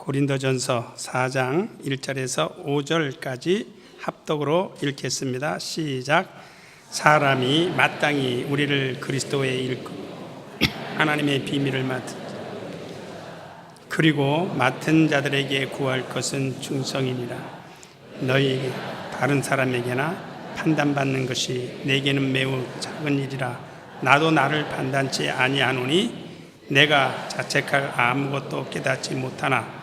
고린도전서 4장 1절에서 5절까지 합독으로 읽겠습니다. 시작. 사람이 마땅히 우리를 그리스도에 일고 하나님의 비밀을 맡은 그리고 맡은 자들에게 구할 것은 충성이니라. 너희에게 다른 사람에게나 판단받는 것이 내게는 매우 작은 일이라. 나도 나를 판단치 아니하노니 내가 자책할 아무것도 깨닫지 못하나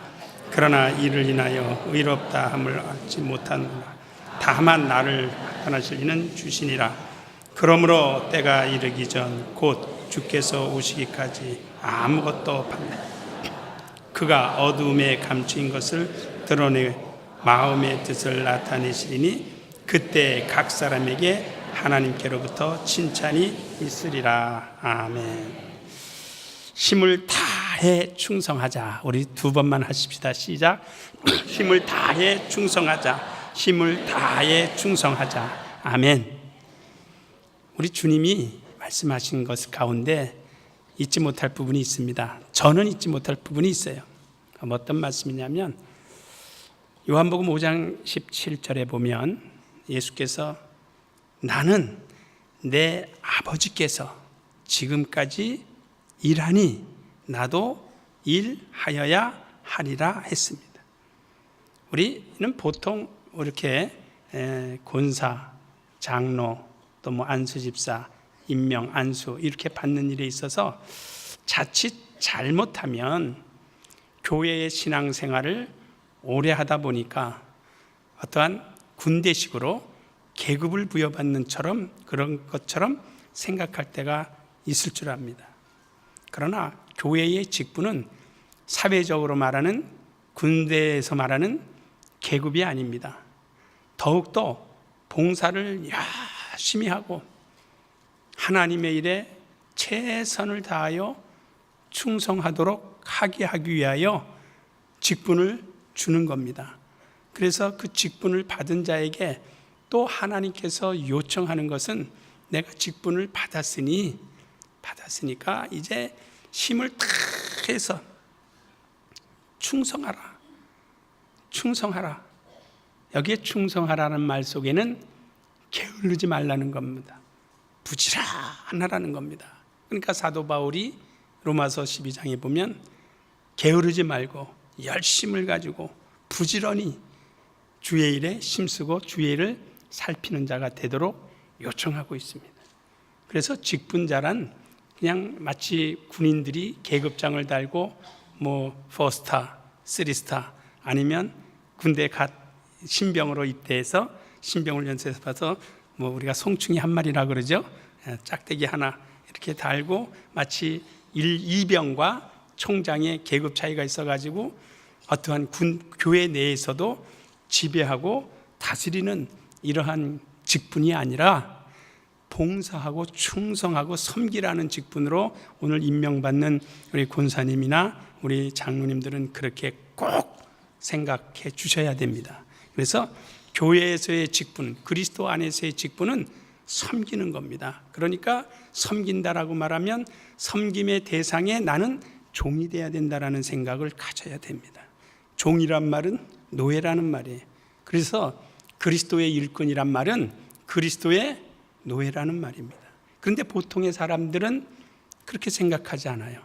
그러나 이를 인하여 의롭다 함을 알지 못하노라. 다만 나를 판단하실 이는 주시니라. 그러므로 때가 이르기 전 곧 주께서 오시기까지 아무것도 판단 그가 어두움에 감추인 것을 드러내 마음의 뜻을 나타내시리니 그때 각 사람에게 하나님께로부터 칭찬이 있으리라. 아멘. 힘을 다해 충성하자. 우리 두 번만 하십시다. 시작. 힘을 다해 충성하자. 힘을 다해 충성하자. 아멘. 우리 주님이 말씀하신 것 가운데 잊지 못할 부분이 있습니다. 저는 잊지 못할 부분이 있어요. 어떤 말씀이냐면 요한복음 5장 17절에 보면 예수께서 나는 내 아버지께서 지금까지 일하니 나도 일하여야 하리라 했습니다. 우리는 보통 이렇게 권사, 장로, 또 뭐 안수집사, 임명, 안수 이렇게 받는 일에 있어서 자칫 잘못하면 교회의 신앙생활을 오래 하다 보니까 어떠한 군대식으로 계급을 부여받는 그런 것처럼 생각할 때가 있을 줄 압니다. 그러나 교회의 직분은 사회적으로 말하는 군대에서 말하는 계급이 아닙니다. 더욱더 봉사를 열심히 하고 하나님의 일에 최선을 다하여 충성하도록 하기 위하여 직분을 주는 겁니다. 그래서 그 직분을 받은 자에게 또 하나님께서 요청하는 것은 내가 직분을 받았으니까 이제 힘을 다 해서 충성하라. 여기에 충성하라는 말 속에는 게으르지 말라는 겁니다. 부지런하라는 겁니다. 그러니까 사도 바울이 로마서 12장에 보면 게으르지 말고 열심을 가지고 부지런히 주의 일에 힘쓰고 주의 일을 살피는 자가 되도록 요청하고 있습니다. 그래서 직분자란 그냥 마치 군인들이 계급장을 달고 뭐 4스타, 3스타 아니면 군대 갓 신병으로 입대해서 신병을 연수해서 봐서 뭐 우리가 송충이 한 마리라 그러죠. 짝대기 하나 이렇게 달고 마치 2병과 총장의 계급 차이가 있어가지고 어떠한 교회 내에서도 지배하고 다스리는 이러한 직분이 아니라 봉사하고 충성하고 섬기라는 직분으로 오늘 임명받는 우리 권사님이나 우리 장로님들은 그렇게 꼭 생각해 주셔야 됩니다. 그래서 교회에서의 직분, 그리스도 안에서의 직분은 섬기는 겁니다. 그러니까 섬긴다라고 말하면 섬김의 대상에 나는 종이 돼야 된다라는 생각을 가져야 됩니다. 종이란 말은 노예라는 말이에요. 그래서 그리스도의 일꾼이란 말은 그리스도의 노예라는 말입니다. 그런데 보통의 사람들은 그렇게 생각하지 않아요.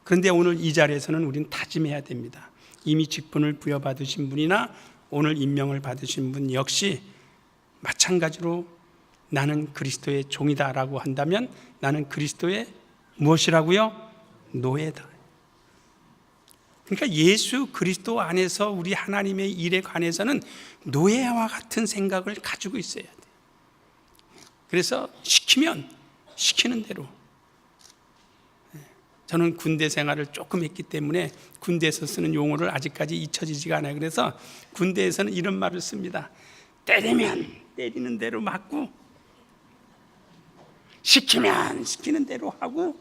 그런데 오늘 이 자리에서는 우리는 다짐해야 됩니다. 이미 직분을 부여받으신 분이나 오늘 임명을 받으신 분 역시 마찬가지로 나는 그리스도의 종이다라고 한다면 나는 그리스도의 무엇이라고요? 노예다. 그러니까 예수 그리스도 안에서 우리 하나님의 일에 관해서는 노예와 같은 생각을 가지고 있어야 돼요. 그래서 시키면 시키는 대로. 저는 군대 생활을 조금 했기 때문에 군대에서 쓰는 용어를 아직까지 잊혀지지가 않아요. 그래서 군대에서는 이런 말을 씁니다. 때리면 때리는 대로 맞고 시키면 시키는 대로 하고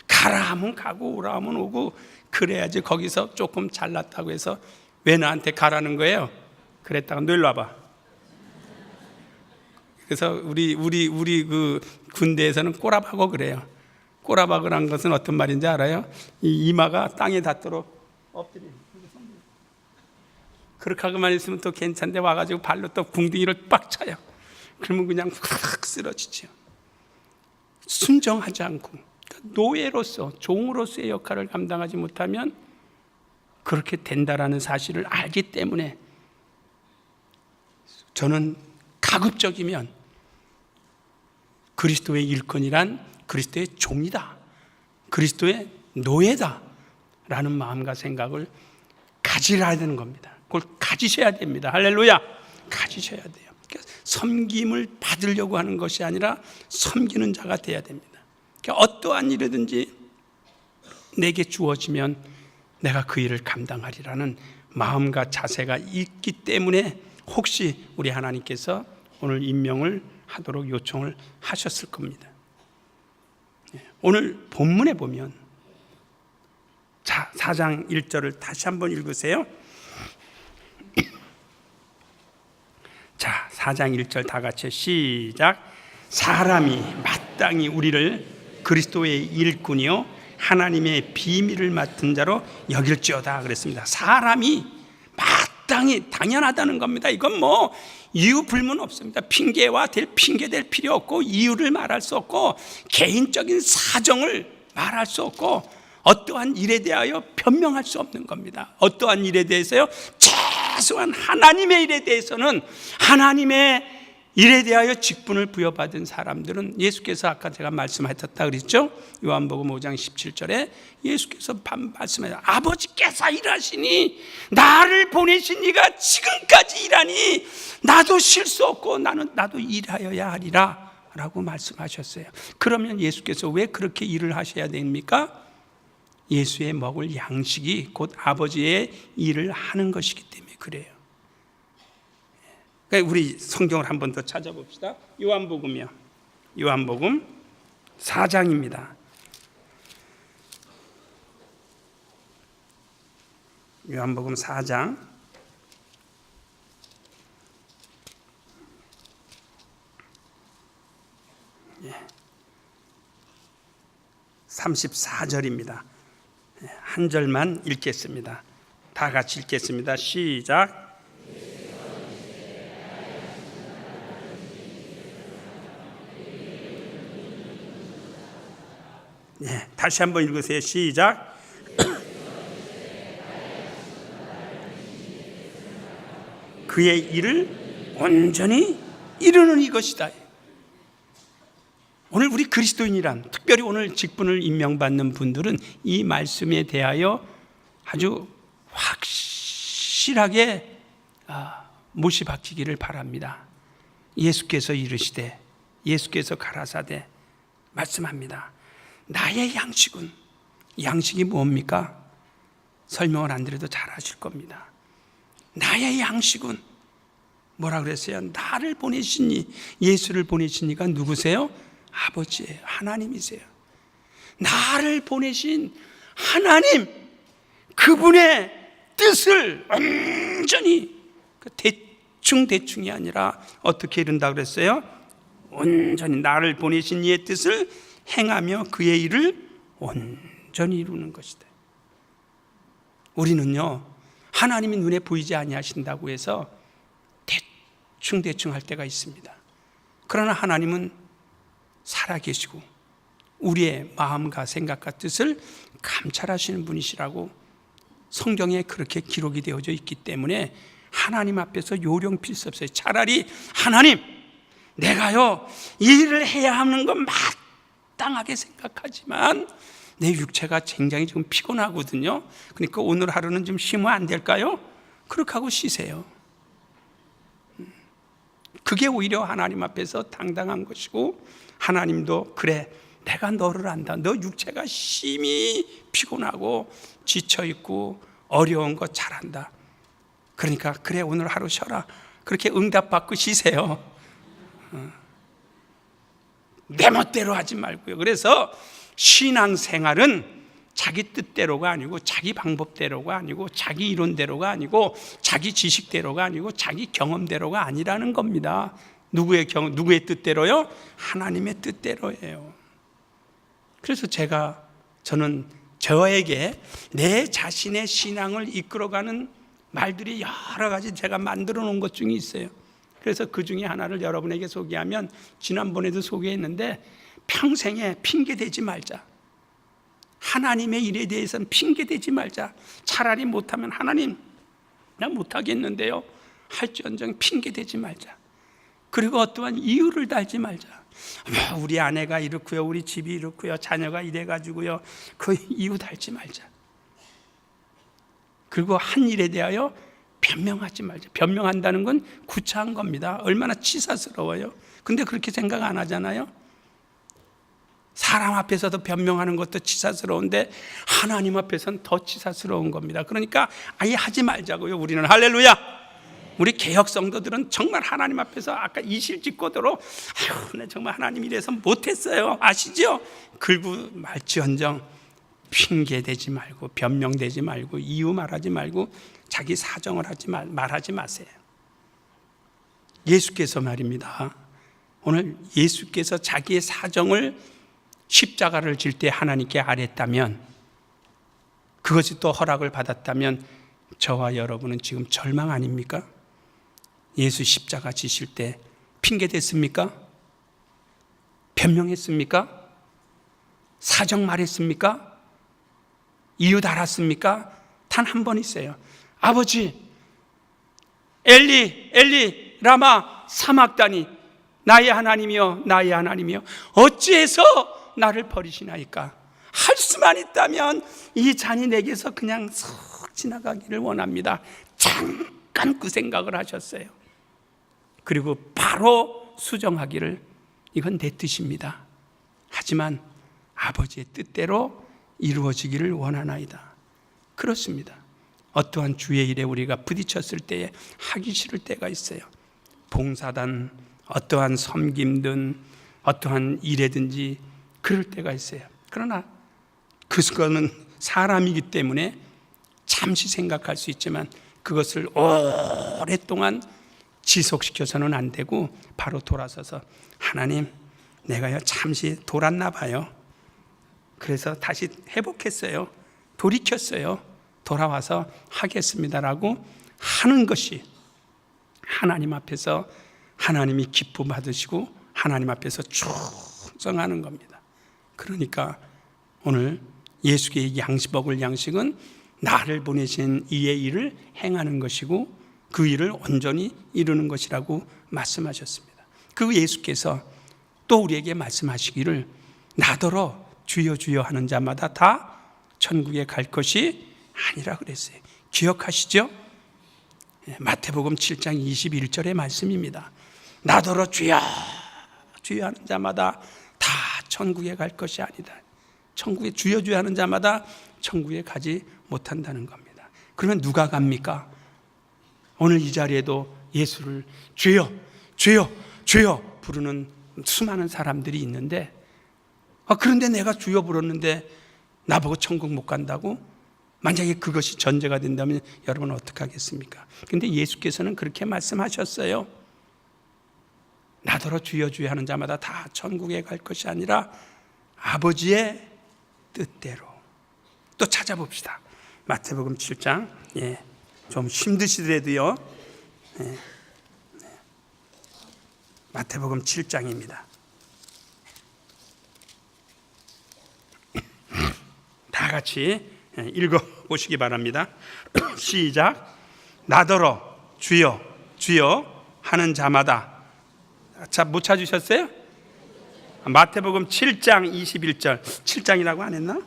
가라 하면 가고 오라 하면 오고 그래야지 거기서 조금 잘났다고 해서 왜 나한테 가라는 거예요? 그랬다가 너 일로 와봐. 그래서 우리 그 군대에서는 꼬라박어 그래요. 꼬라박으란 것은 어떤 말인지 알아요? 이 이마가 땅에 닿도록 엎드려. 그렇게 하고만 있으면 또 괜찮은데 와가지고 발로 또 궁둥이를 빡 차요. 그러면 그냥 확 쓰러지죠. 순정하지 않고, 그러니까 노예로서, 종으로서의 역할을 감당하지 못하면 그렇게 된다라는 사실을 알기 때문에 저는 가급적이면 그리스도의 일꾼이란 그리스도의 종이다, 그리스도의 노예다 라는 마음과 생각을 가지셔야 되는 겁니다. 그걸 가지셔야 됩니다. 할렐루야. 가지셔야 돼요. 그러니까 섬김을 받으려고 하는 것이 아니라 섬기는 자가 돼야 됩니다. 그러니까 어떠한 일이든지 내게 주어지면 내가 그 일을 감당하리라는 마음과 자세가 있기 때문에 혹시 우리 하나님께서 오늘 임명을 하도록 요청을 하셨을 겁니다. 오늘 본문에 보면, 자, 4장 1절을 다시 한번 읽으세요. 자, 4장 1절 다 같이 시작. 사람이 마땅히 우리를 그리스도의 일꾼이요 하나님의 비밀을 맡은 자로 여길지어다 그랬습니다. 사람이 마땅히 당연하다는 겁니다. 이건 뭐 이유 불문 없습니다. 핑계 될 필요 없고, 이유를 말할 수 없고, 개인적인 사정을 말할 수 없고, 어떠한 일에 대하여 변명할 수 없는 겁니다. 어떠한 일에 대해서요, 최소한 하나님의 일에 대해서는, 하나님의 일에 대하여 직분을 부여받은 사람들은, 예수께서 아까 제가 말씀하셨다 그랬죠? 요한복음 5장 17절에 예수께서 말씀하셨어요. 아버지께서 일하시니 나를 보내신 이가 지금까지 일하니 나도 쉴 수 없고 나도 일하여야 하리라 라고 말씀하셨어요. 그러면 예수께서 왜 그렇게 일을 하셔야 됩니까? 예수의 먹을 양식이 곧 아버지의 일을 하는 것이기 때문에 그래요. 우리 성경을 한 번 더 찾아봅시다. 요한복음이요. 요한복음 4장입니다. 요한복음 4장 34절입니다. 한 절만 읽겠습니다. 다 같이 읽겠습니다. 시작. 네, 다시 한번 읽으세요. 시작. 그의 일을 온전히 이루는 이것이다. 오늘 우리 그리스도인이란, 특별히 오늘 직분을 임명받는 분들은 이 말씀에 대하여 아주 확실하게 못이 박히기를 바랍니다. 예수께서 이르시되, 예수께서 가라사대 말씀합니다. 나의 양식은, 양식이 뭡니까? 설명을 안 드려도 잘 아실 겁니다. 나의 양식은 뭐라 그랬어요? 나를 보내시니, 예수를 보내시니가 누구세요? 아버지예요. 하나님이세요. 나를 보내신 하나님, 그분의 뜻을 온전히, 대충이 아니라 어떻게 이룬다 그랬어요? 온전히 나를 보내신 이의 뜻을 행하며 그의 일을 온전히 이루는 것이다. 우리는요, 하나님이 눈에 보이지 아니하신다고 해서 대충 할 때가 있습니다. 그러나 하나님은 살아계시고 우리의 마음과 생각과 뜻을 감찰하시는 분이시라고 성경에 그렇게 기록이 되어져 있기 때문에 하나님 앞에서 요령 필요 없어요. 차라리 하나님, 내가요 이 일을 해야 하는 건 마땅하게 생각하지만 내 육체가 굉장히 지금 피곤하거든요. 그러니까 오늘 하루는 좀 쉬면 안 될까요? 그렇게 하고 쉬세요. 그게 오히려 하나님 앞에서 당당한 것이고, 하나님도 그래, 내가 너를 안다. 너 육체가 심히 피곤하고 지쳐있고 어려운 거 잘한다. 그러니까 그래, 오늘 하루 쉬어라. 그렇게 응답받고 쉬세요. 내 멋대로 하지 말고요. 그래서 신앙생활은 자기 뜻대로가 아니고, 자기 방법대로가 아니고, 자기 이론대로가 아니고, 자기 지식대로가 아니고, 자기 경험대로가 아니라는 겁니다. 누구의 뜻대로요? 하나님의 뜻대로예요. 그래서 저는 저에게 내 자신의 신앙을 이끌어가는 말들이 여러 가지 제가 만들어 놓은 것 중에 있어요. 그래서 그 중에 하나를 여러분에게 소개하면, 지난번에도 소개했는데, 평생에 핑계대지 말자. 하나님의 일에 대해서는 핑계대지 말자. 차라리 못하면 하나님 나 못하겠는데요 할지언정 핑계대지 말자. 그리고 어떠한 이유를 달지 말자. 우리 아내가 이렇고요, 우리 집이 이렇고요, 자녀가 이래가지고요, 그 이유 달지 말자. 그리고 한 일에 대하여 변명하지 말자. 변명한다는 건 구차한 겁니다. 얼마나 치사스러워요. 근데 그렇게 생각 안 하잖아요. 사람 앞에서도 변명하는 것도 치사스러운데 하나님 앞에서는 더 치사스러운 겁니다. 그러니까 아예 하지 말자고요. 우리는. 할렐루야. 우리 개혁 성도들은 정말 하나님 앞에서 아까 이실직고도로 아유, 내 정말 하나님 이래서 못했어요, 아시죠? 그리고 말지언정 핑계대지 말고, 변명되지 말고, 이유 말하지 말고, 자기 사정을 말하지 마세요. 예수께서 말입니다, 오늘 예수께서 자기의 사정을 십자가를 질 때 하나님께 아뢰었다면, 그것이 또 허락을 받았다면 저와 여러분은 지금 절망 아닙니까? 예수 십자가 지실 때 핑계댔습니까? 변명했습니까? 사정 말했습니까? 이유 달았습니까? 단 한 번 있어요. 아버지, 엘리 엘리 라마 사막다니, 나의 하나님이여 나의 하나님이여 어찌해서 나를 버리시나이까? 할 수만 있다면 이 잔이 내게서 그냥 슥 지나가기를 원합니다. 잠깐 그 생각을 하셨어요. 그리고 바로 수정하기를, 이건 내 뜻입니다. 하지만 아버지의 뜻대로 이루어지기를 원하나이다. 그렇습니다. 어떠한 주의 일에 우리가 부딪혔을 때에 하기 싫을 때가 있어요. 봉사단, 어떠한 섬김든 어떠한 일에든지 그럴 때가 있어요. 그러나 그거는 사람이기 때문에 잠시 생각할 수 있지만 그것을 오랫동안 지속시켜서는 안 되고 바로 돌아서서, 하나님 내가요 잠시 돌았나 봐요. 그래서 다시 회복했어요. 돌이켰어요. 돌아와서 하겠습니다라고 하는 것이 하나님 앞에서 하나님이 기쁨 받으시고 하나님 앞에서 충성하는 겁니다. 그러니까 오늘 예수의 양식 양식은 나를 보내신 이의 일을 행하는 것이고 그 일을 온전히 이루는 것이라고 말씀하셨습니다. 그 예수께서 또 우리에게 말씀하시기를, 나더러 주여 주여 하는 자마다 다 천국에 갈 것이 아니라 그랬어요. 기억하시죠? 마태복음 7장 21절의 말씀입니다. 나더러 주여 주여 하는 자마다 다 천국에 갈 것이 아니다. 천국에 주여 주여 하는 자마다 천국에 가지 못한다는 겁니다. 그러면 누가 갑니까? 오늘 이 자리에도 예수를 주여 주여 주여 부르는 수많은 사람들이 있는데, 그런데 내가 주여 부르는데 나보고 천국 못 간다고? 만약에 그것이 전제가 된다면 여러분은 어떻게 하겠습니까? 근데 예수께서는 그렇게 말씀하셨어요. 나더러 주여 주여 하는 자마다 다 천국에 갈 것이 아니라 아버지의 뜻대로. 또 찾아봅시다. 마태복음 7장. 좀 힘드시더라도요. 마태복음 7장입니다. 다 같이 읽어보시기 바랍니다. 시작. 나더러 주여 주여 하는 자마다. 자, 못 찾으셨어요? 마태복음 7장 21절. 7장이라고 안 했나?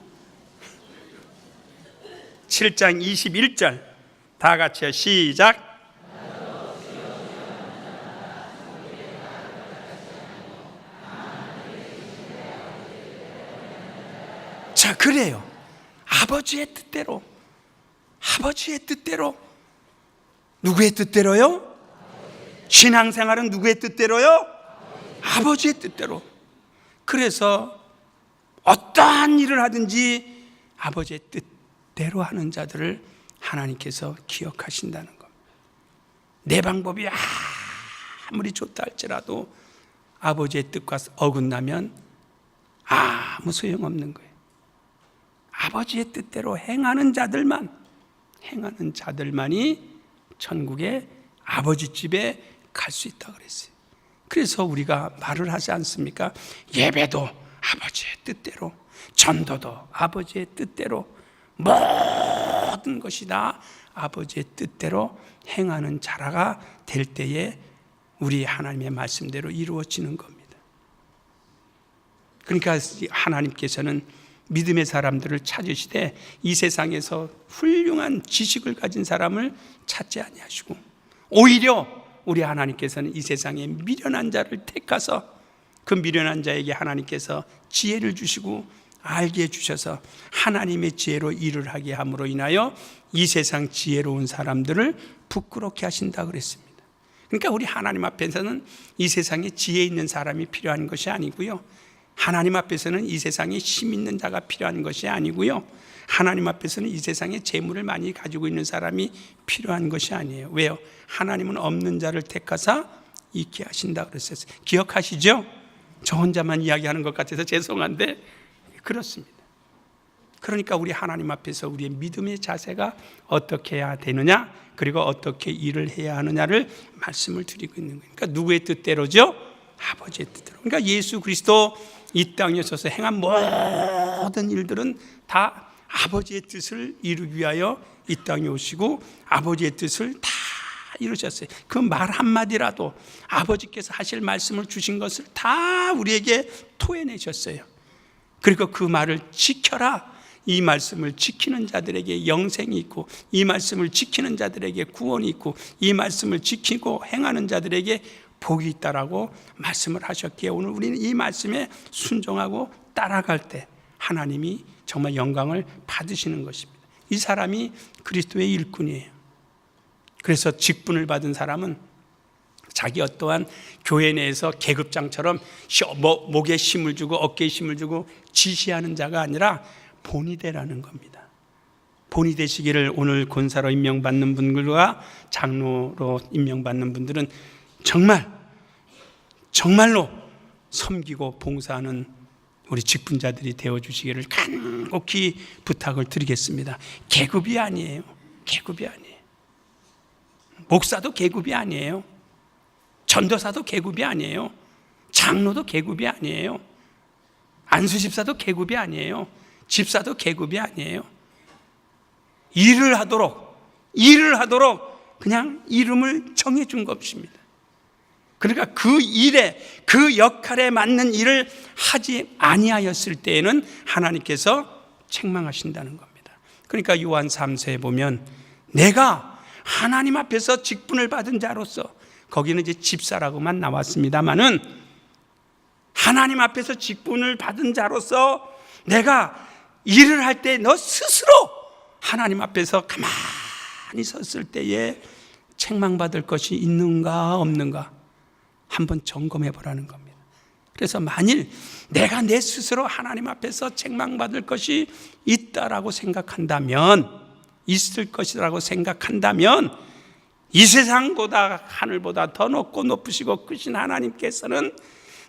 7장 21절. 다 같이요. 시작. 자, 그래요. 아버지의 뜻대로. 아버지의 뜻대로. 누구의 뜻대로요? 신앙생활은 누구의 뜻대로요? 아버지의 뜻대로. 그래서 어떠한 일을 하든지 아버지의 뜻대로 하는 자들을 하나님께서 기억하신다는 겁니다. 내 방법이 아무리 좋다 할지라도 아버지의 뜻과 어긋나면 아무 소용없는 거예요. 아버지의 뜻대로 행하는 자들만이 천국의 아버지 집에 갈 수 있다 그랬어요. 그래서 우리가 말을 하지 않습니까? 예배도 아버지의 뜻대로, 전도도 아버지의 뜻대로, 모든 것이 다 아버지의 뜻대로 행하는 자라가 될 때에 우리 하나님의 말씀대로 이루어지는 겁니다. 그러니까 하나님께서는 믿음의 사람들을 찾으시되 이 세상에서 훌륭한 지식을 가진 사람을 찾지 아니하시고 오히려 우리 하나님께서는 이 세상에 미련한 자를 택하서 그 미련한 자에게 하나님께서 지혜를 주시고 알게 해주셔서 하나님의 지혜로 일을 하게 함으로 인하여 이 세상 지혜로운 사람들을 부끄럽게 하신다 그랬습니다. 그러니까 우리 하나님 앞에서는 이 세상에 지혜 있는 사람이 필요한 것이 아니고요, 하나님 앞에서는 이 세상에 힘 있는 자가 필요한 것이 아니고요, 하나님 앞에서는 이 세상에 재물을 많이 가지고 있는 사람이 필요한 것이 아니에요. 왜요? 하나님은 없는 자를 택하사 있게 하신다 그랬어요. 기억하시죠? 저 혼자만 이야기하는 것 같아서 죄송한데 그렇습니다. 그러니까 우리 하나님 앞에서 우리의 믿음의 자세가 어떻게 해야 되느냐, 그리고 어떻게 일을 해야 하느냐를 말씀을 드리고 있는 거예요. 그러니까 누구의 뜻대로죠? 아버지의 뜻대로. 그러니까 예수 그리스도 이 땅에 오셔서 행한 모든 일들은 다 아버지의 뜻을 이루기 위하여 이 땅에 오시고 아버지의 뜻을 다 이루셨어요. 그 말 한마디라도 아버지께서 하실 말씀을 주신 것을 다 우리에게 토해내셨어요. 그리고 그 말을 지켜라, 이 말씀을 지키는 자들에게 영생이 있고, 이 말씀을 지키는 자들에게 구원이 있고, 이 말씀을 지키고 행하는 자들에게 복이 있다라고 말씀을 하셨기에 오늘 우리는 이 말씀에 순종하고 따라갈 때 하나님이 정말 영광을 받으시는 것입니다. 이 사람이 그리스도의 일꾼이에요. 그래서 직분을 받은 사람은 자기 어떠한 교회 내에서 계급장처럼 목에 힘을 주고 어깨에 힘을 주고 지시하는 자가 아니라 본이 되라는 겁니다. 본이 되시기를 오늘 권사로 임명받는 분들과 장로로 임명받는 분들은 정말로 섬기고 봉사하는 우리 직분자들이 되어주시기를 간곡히 부탁을 드리겠습니다. 계급이 아니에요. 계급이 아니에요. 목사도 계급이 아니에요. 전도사도 계급이 아니에요. 장로도 계급이 아니에요. 안수집사도 계급이 아니에요. 집사도 계급이 아니에요. 일을 하도록 그냥 이름을 정해준 것입니다. 그러니까 그 일에, 그 역할에 맞는 일을 하지 아니하였을 때에는 하나님께서 책망하신다는 겁니다. 그러니까 요한 3서에 보면 내가 하나님 앞에서 직분을 받은 자로서, 거기는 이제 집사라고만 나왔습니다만은 하나님 앞에서 직분을 받은 자로서 내가 일을 할 때 너 스스로 하나님 앞에서 가만히 섰을 때에 책망받을 것이 있는가 없는가 한번 점검해 보라는 겁니다. 그래서 만일 내가 내 스스로 하나님 앞에서 책망받을 것이 있다라고 생각한다면, 있을 것이라고 생각한다면, 이 세상보다 하늘보다 더 높고 높으시고 크신 하나님께서는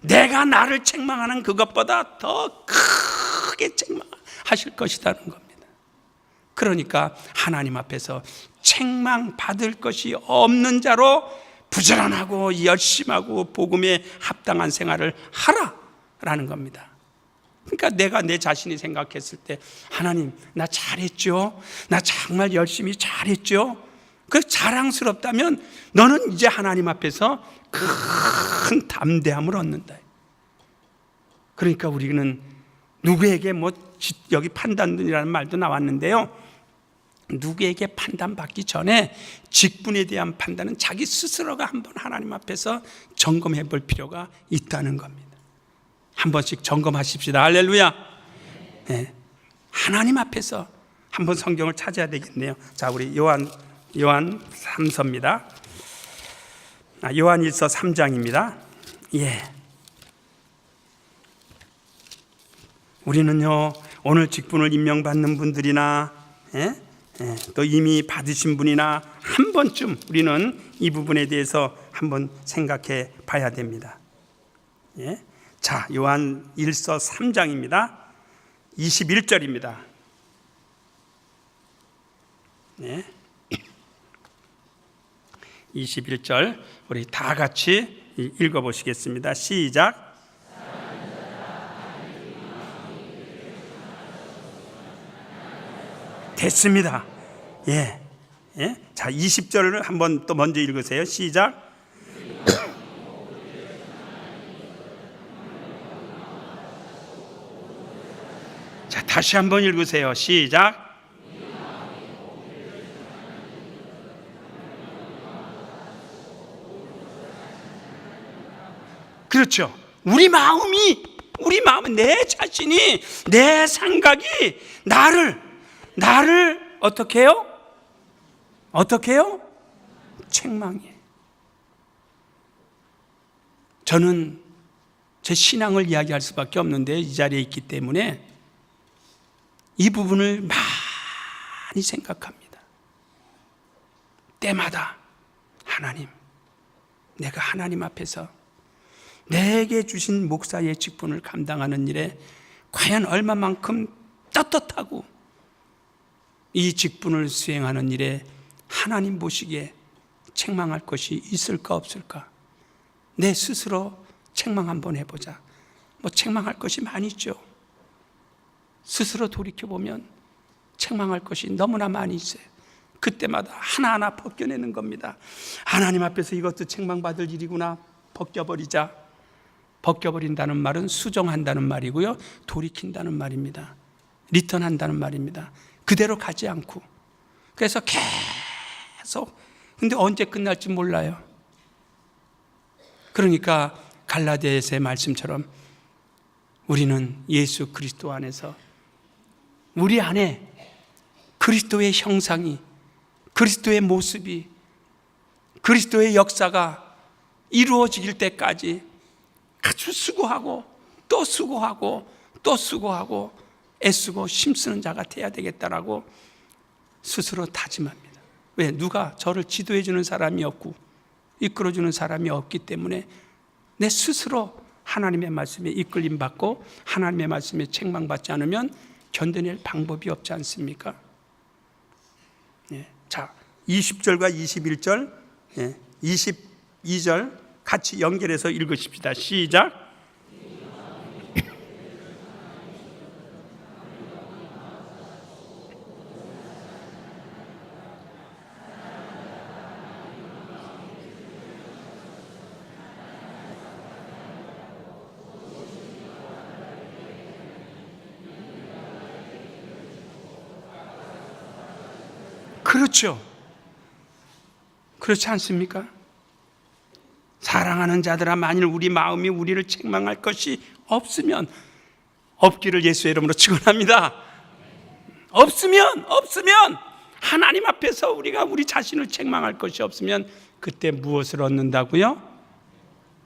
내가 나를 책망하는 그것보다 더 크게 책망하실 것이라는 겁니다. 그러니까 하나님 앞에서 책망받을 것이 없는 자로 부지런하고 열심하고 복음에 합당한 생활을 하라라는 겁니다. 그러니까 내가 내 자신이 생각했을 때 하나님 나 잘했죠? 나 정말 열심히 잘했죠? 그 자랑스럽다면 너는 이제 하나님 앞에서 큰 담대함을 얻는다. 그러니까 우리는 누구에게 여기 판단이라는 말도 나왔는데요, 누구에게 판단받기 전에 직분에 대한 판단은 자기 스스로가 한번 하나님 앞에서 점검해 볼 필요가 있다는 겁니다. 한 번씩 점검하십시다. 할렐루야. 네. 하나님 앞에서 한번 성경을 찾아야 되겠네요. 자, 우리 요한 3서입니다. 요한 1서 3장입니다. 예. 우리는요, 오늘 직분을 임명받는 분들이나 또 이미 받으신 분이나 한 번쯤 우리는 이 부분에 대해서 한번 생각해 봐야 됩니다. 자, 요한 1서 3장입니다. 21절입니다. 네. 21절 우리 다 같이 읽어보시겠습니다. 시작. 됐습니다. 예. 예. 자, 20절을 한번 또 먼저 읽으세요. 시작. 자, 다시 한번 읽으세요. 시작. 그렇죠. 우리 마음이, 내 자신이, 내 생각이 나를 어떻게 해요? 책망해. 저는 제 신앙을 이야기할 수밖에 없는데 이 자리에 있기 때문에 이 부분을 많이 생각합니다. 때마다 하나님, 내가 하나님 앞에서 내게 주신 목사의 직분을 감당하는 일에 과연 얼마만큼 떳떳하고 이 직분을 수행하는 일에 하나님 보시기에 책망할 것이 있을까 없을까? 내 스스로 책망 한번 해보자. 뭐 책망할 것이 많이 있죠. 스스로 돌이켜보면 책망할 것이 너무나 많이 있어요. 그때마다 하나하나 벗겨내는 겁니다. 하나님 앞에서 이것도 책망받을 일이구나. 벗겨버리자. 벗겨버린다는 말은 수정한다는 말이고요, 돌이킨다는 말입니다. 리턴한다는 말입니다. 그대로 가지 않고. 그래서 계속, 근데 언제 끝날지 몰라요. 그러니까 갈라디아서의 말씀처럼 우리는 예수 그리스도 안에서 우리 안에 그리스도의 형상이, 그리스도의 모습이, 그리스도의 역사가 이루어질 때까지 아주 수고하고 또 수고하고 또 수고하고 애쓰고 힘쓰는 자가 돼야 되겠다라고 스스로 다짐합니다. 왜? 누가 저를 지도해 주는 사람이 없고 이끌어 주는 사람이 없기 때문에 내 스스로 하나님의 말씀에 이끌림 받고 하나님의 말씀에 책망받지 않으면 견뎌낼 방법이 없지 않습니까? 예. 자, 20절과 21절, 22절 같이 연결해서 읽으십시다. 시작. 그렇죠. 그렇지 않습니까? 사랑하는 자들아, 만일 우리 마음이 우리를 책망할 것이 없으면, 없기를 예수의 이름으로 축원합니다. 없으면 하나님 앞에서 우리가 우리 자신을 책망할 것이 없으면 그때 무엇을 얻는다고요?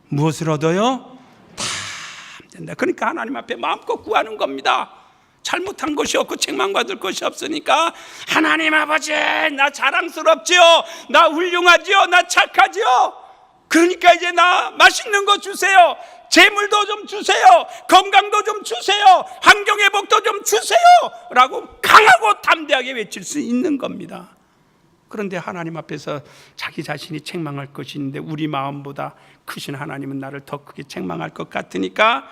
무엇을 얻어요? 다 된다. 그러니까 하나님 앞에 마음껏 구하는 겁니다. 잘못한 것이 없고 책망받을 것이 없으니까 하나님 아버지, 나 자랑스럽지요, 나 훌륭하지요, 나 착하지요. 그러니까 이제 나 맛있는 거 주세요, 재물도 좀 주세요, 건강도 좀 주세요, 환경회복도 좀 주세요 라고 강하고 담대하게 외칠 수 있는 겁니다. 그런데 하나님 앞에서 자기 자신이 책망할 것이 있는데 우리 마음보다 크신 하나님은 나를 더 크게 책망할 것 같으니까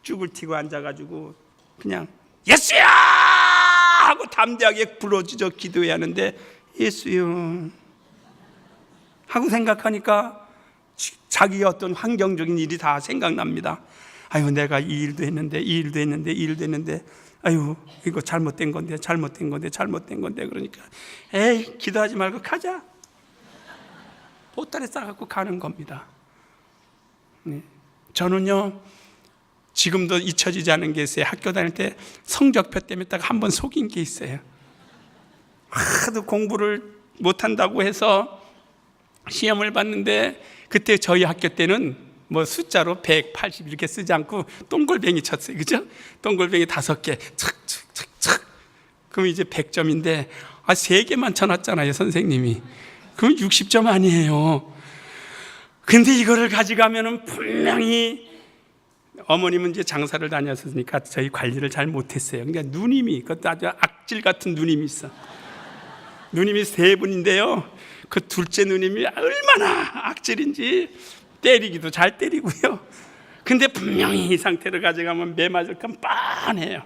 죽을 튀고 앉아가지고 그냥 예수야 하고 담대하게 부르짖어 기도해야 하는데 예수요 하고 생각하니까 자기의 어떤 환경적인 일이 다 생각납니다. 아유, 내가 이 일도 했는데 이 일도 했는데 이 일도 했는데 아유, 이거 잘못된 건데 그러니까 에이, 기도하지 말고 가자. 보따리 싸갖고 가는 겁니다. 네. 저는요 지금도 잊혀지지 않은 게 있어요. 학교 다닐 때 성적표 때문에 딱 한 번 속인 게 있어요. 하도 공부를 못한다고 해서 시험을 봤는데 그때 저희 학교 때는 뭐 숫자로 180 이렇게 쓰지 않고 동글뱅이 쳤어요. 그죠? 동글뱅이 5개 착착착착. 그럼 이제 100점인데 3개만 쳐놨잖아요, 선생님이. 그럼 60점 아니에요. 근데 이거를 가져가면은 분명히 어머님은 이제 장사를 다녔으니까 저희 관리를 잘 못했어요. 그러니까 누님이, 그것도 아주 악질 같은 누님이 있어. 누님이 세 분인데요, 그 둘째 누님이 얼마나 악질인지 때리기도 잘 때리고요. 근데 분명히 이 상태로 가져가면 매 맞을 건 뻔해요.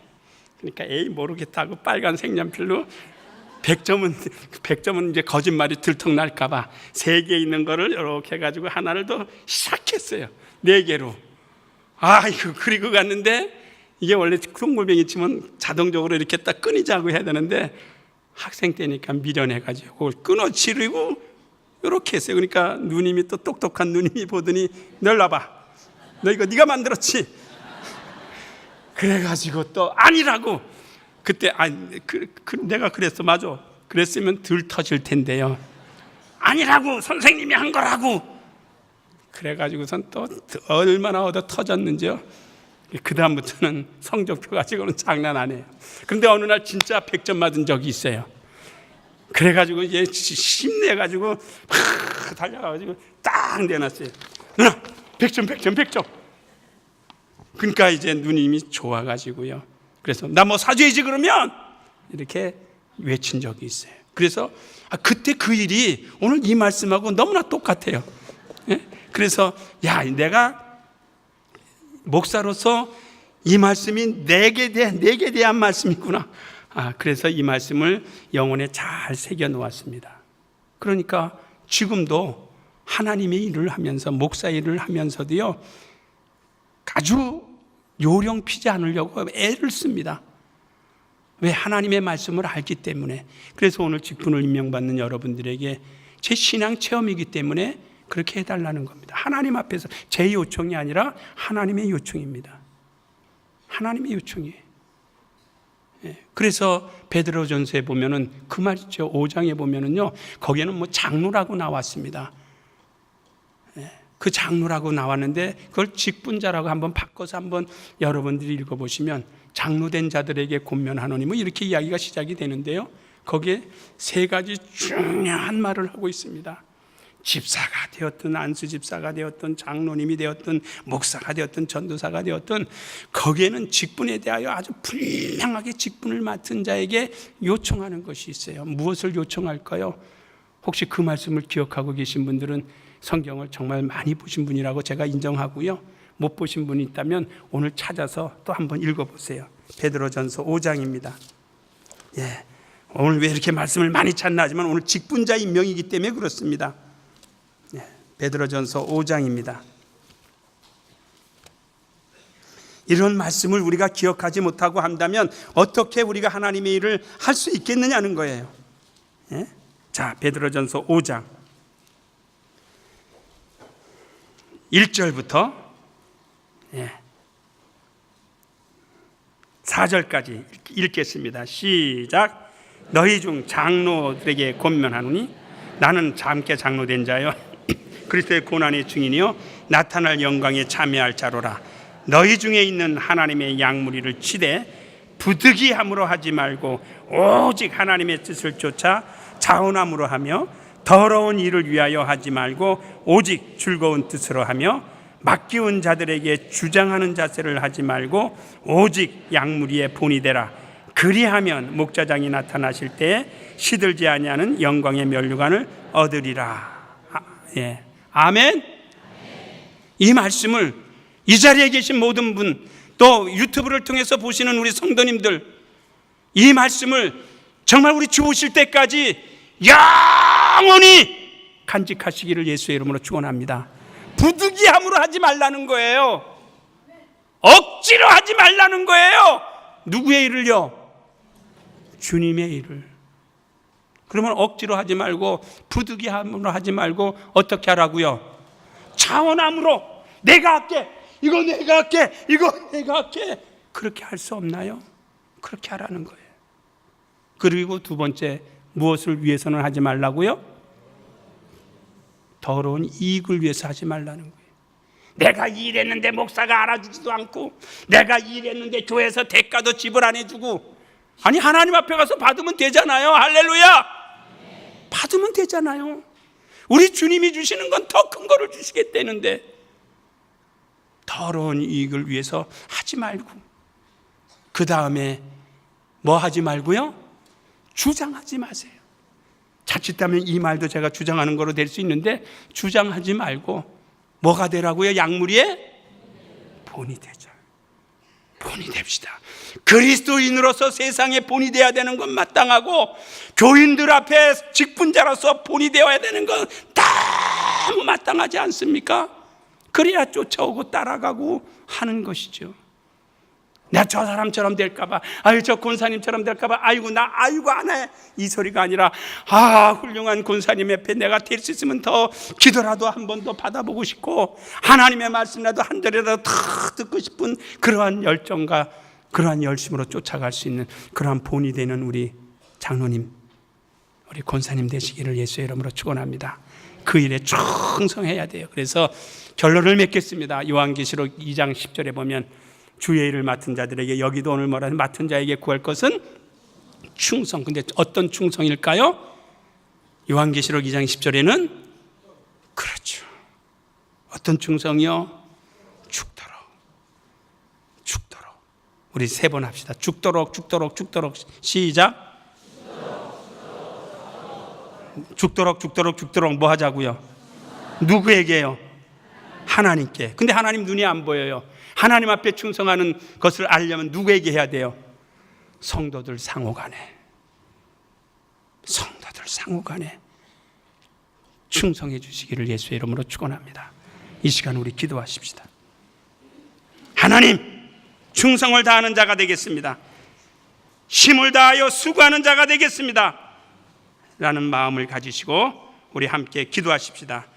그러니까 에이 모르겠다 하고 빨간 색연필로 100점은 이제 거짓말이 들통날까봐 3개 있는 거를 이렇게 해가지고 하나를 더 시작했어요. 4개로. 이거 그리고 갔는데, 이게 원래 콩골뱅이 치면 자동적으로 이렇게 딱 끊이자고 해야 되는데 학생 때니까 미련해가지고 그걸 끊어치르고 이렇게 했어요. 그러니까 누님이 또 똑똑한 누님이 보더니 너 일로 와봐, 너 이거 네가 만들었지? 그래가지고 또 아니라고. 그때 내가 그랬어. 맞아. 그랬으면 덜 터질 텐데요. 아니라고, 선생님이 한 거라고. 그래가지고선 또 얼마나 얻어 터졌는지요. 그 다음부터는 성적표 가지고는 장난 안 해요. 그런데 어느 날 진짜 100점 맞은 적이 있어요. 그래가지고 이제 힘내가지고 막 달려가가지고 딱 내놨어요. 누나 100점. 그러니까 이제 누님이 좋아가지고요. 그래서 나 뭐 사줘야지 그러면 이렇게 외친 적이 있어요. 그래서 그때 그 일이 오늘 이 말씀하고 너무나 똑같아요. 예? 그래서 내가 목사로서 이 말씀이 내게 대한 말씀이구나. 그래서 이 말씀을 영혼에 잘 새겨 놓았습니다. 그러니까 지금도 하나님의 일을 하면서, 목사 일을 하면서도요, 아주 요령 피지 않으려고 애를 씁니다. 왜? 하나님의 말씀을 알기 때문에. 그래서 오늘 직분을 임명받는 여러분들에게 제 신앙 체험이기 때문에 그렇게 해달라는 겁니다. 하나님 앞에서 제 요청이 아니라 하나님의 요청입니다. 하나님의 요청이에요. 그래서 베드로전서에 보면은 그 말이죠. 5장에 보면은요, 거기에는 뭐 장로라고 나왔습니다. 그 장로라고 나왔는데 그걸 직분자라고 한번 바꿔서 한번 여러분들이 읽어보시면 장로된 자들에게 권면하노니 뭐 이렇게 이야기가 시작이 되는데요, 거기에 3가지 중요한 말을 하고 있습니다. 집사가 되었든 안수집사가 되었든 장로님이 되었든 목사가 되었든 전도사가 되었든 거기에는 직분에 대하여 아주 분명하게 직분을 맡은 자에게 요청하는 것이 있어요. 무엇을 요청할까요? 혹시 그 말씀을 기억하고 계신 분들은 성경을 정말 많이 보신 분이라고 제가 인정하고요, 못 보신 분이 있다면 오늘 찾아서 또 한번 읽어보세요. 베드로전서 5장입니다. 오늘 왜 이렇게 말씀을 많이 찾나 하지만 오늘 직분자 임명이기 때문에 그렇습니다. 베드로전서 5장입니다. 이런 말씀을 우리가 기억하지 못하고 한다면 어떻게 우리가 하나님의 일을 할 수 있겠느냐는 거예요. 자, 베드로전서 5장 1절부터 4절까지 읽겠습니다. 시작. 너희 중 장로들에게 권면하노니 나는 함께 장로된 자요 그리스도의 고난의 증인이요 나타날 영광에 참여할 자로라. 너희 중에 있는 하나님의 양무리를 치되 부득이함으로 하지 말고 오직 하나님의 뜻을 쫓아 자원함으로 하며 더러운 일을 위하여 하지 말고 오직 즐거운 뜻으로 하며 맡기운 자들에게 주장하는 자세를 하지 말고 오직 양무리의 본이 되라. 그리하면 목자장이 나타나실 때에 시들지 아니하는 영광의 면류관을 얻으리라. 아멘. 이 말씀을 이 자리에 계신 모든 분, 또 유튜브를 통해서 보시는 우리 성도님들, 이 말씀을 정말 우리 주 오실 때까지 영원히 간직하시기를 예수의 이름으로 축원합니다. 부득이함으로 하지 말라는 거예요. 억지로 하지 말라는 거예요. 누구의 일을요? 주님의 일을. 그러면 억지로 하지 말고 부득이함으로 하지 말고 어떻게 하라고요? 자원함으로. 내가 할게, 이거 내가 할게, 이거 내가 할게. 그렇게 할 수 없나요? 그렇게 하라는 거예요. 그리고 두 번째, 무엇을 위해서는 하지 말라고요? 더러운 이익을 위해서 하지 말라는 거예요. 내가 일했는데 목사가 알아주지도 않고, 내가 일했는데 교회에서 대가도 지불 안 해주고. 아니, 하나님 앞에 가서 받으면 되잖아요. 할렐루야. 받으면 되잖아요. 우리 주님이 주시는 건 더 큰 거를 주시겠다는데 더러운 이익을 위해서 하지 말고, 그 다음에 뭐 하지 말고요? 주장하지 마세요. 자칫하면 이 말도 제가 주장하는 거로 될 수 있는데, 주장하지 말고 뭐가 되라고요? 약물이의 본이 되자. 본이 됩시다. 그리스도인으로서 세상에 본이 되어야 되는 건 마땅하고, 교인들 앞에 직분자로서 본이 되어야 되는 건 너무 마땅하지 않습니까? 그래야 쫓아오고 따라가고 하는 것이죠. 내가 저 사람처럼 될까봐, 아유 저 권사님처럼 될까봐, 아이고 안 해, 이 소리가 아니라, 훌륭한 권사님 옆에 내가 될 수 있으면 더 기도라도 한 번 더 받아보고 싶고, 하나님의 말씀이라도 한 절이라도 더 듣고 싶은 그러한 열정과 그러한 열심으로 쫓아갈 수 있는 그러한 본이 되는 우리 장로님, 우리 권사님 되시기를 예수의 이름으로 축원합니다. 그 일에 충성해야 돼요. 그래서 결론을 맺겠습니다. 요한계시록 2장 10절에 보면, 주의 일을 맡은 자들에게, 여기도 오늘 말하는 맡은 자에게 구할 것은 충성. 근데 어떤 충성일까요? 요한계시록 2장 10절에는 그렇죠. 어떤 충성이요? 죽도록. 우리 세 번 합시다. 죽도록. 시작. 죽도록 뭐 하자고요? 누구에게요? 하나님께. 근데 하나님 눈이 안 보여요. 하나님 앞에 충성하는 것을 알려면 누구에게 해야 돼요? 성도들 상호간에 충성해 주시기를 예수의 이름으로 축원합니다. 이 시간 우리 기도하십시다. 하나님, 충성을 다하는 자가 되겠습니다. 힘을 다하여 수고하는 자가 되겠습니다. 라는 마음을 가지시고 우리 함께 기도하십시다.